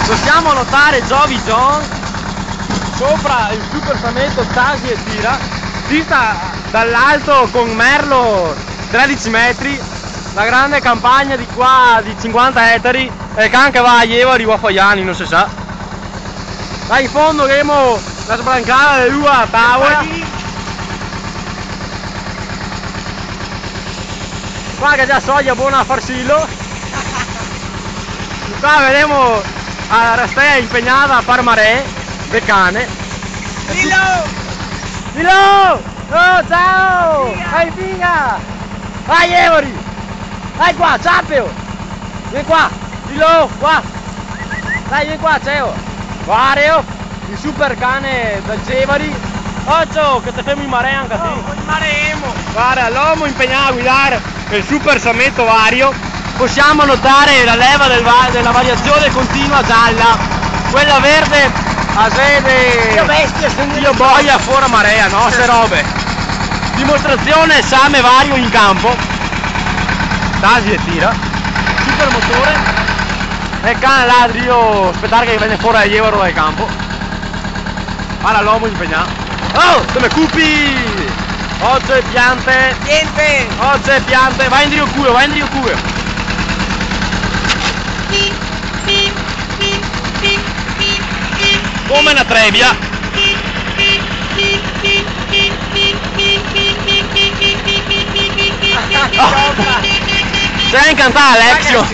Possiamo notare Jovi John sopra il super sommetto Tasi e Tira, vista dall'alto con Merlo 13 metri, la grande campagna di qua di 50 ettari e che anche va a Jevari o a Foiani, non si sa. Là in fondo abbiamo la sbrancata delle due a tavola. Qua che già soglia buona a farcillo. Qua vedremo la Rastea impegnata a far mare del cane. Lilo! Oh, ciao! Vai figa! Vai Evori! Vai qua, Ciapeo! Vieni qua! Lilo, qua! Dai, vieni qua, Ceo! Guarda, il super cane da Jevari. Occhio, che te fai in mare anche te! Guarda, l'uomo impegnato a guidare il super sommetto vario. Possiamo notare la leva della variazione continua gialla, quella verde a sede io boia fuori marea, no? Se robe. Dimostrazione esame vario in campo. Tasi e Tira. Super motore. E il cane ladrio, aspettare che viene fuori da Jevaro dal campo. Guarda l'uomo impegnato. Oh, come cupi! Oggi e piante. Niente! Oggi e piante. Vai in Dio culo, vai in Dio culo. Come una trebbia. Sei incantato Alexio.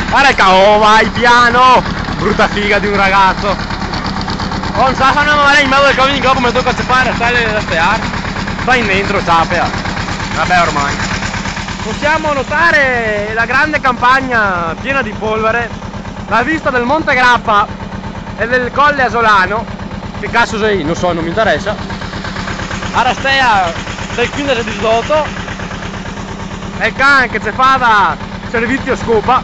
Guarda che vai piano. Brutta figa di un ragazzo. Oh, non sa fare una male in mezzo del covo di copo, mi tocca fare, stare da steare. Vai in dentro, sapea. Vabbè ormai. Possiamo notare la grande campagna piena di polvere, la vista del Monte Grappa e del Colle Asolano, che cazzo sei? Non so, non mi interessa. Arastea del 15 di sotto e il cane che ci fa da servizio scopa.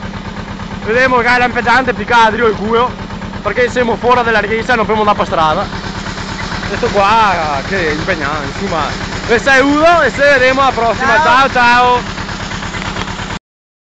Vediamo che è lampeggiante picadrio il culo, perché siamo fuori della richiesta e non abbiamo andare per strada. Questo qua che è impegnato, insomma. Questo è uno e ci vedremo alla prossima. Ciao ciao!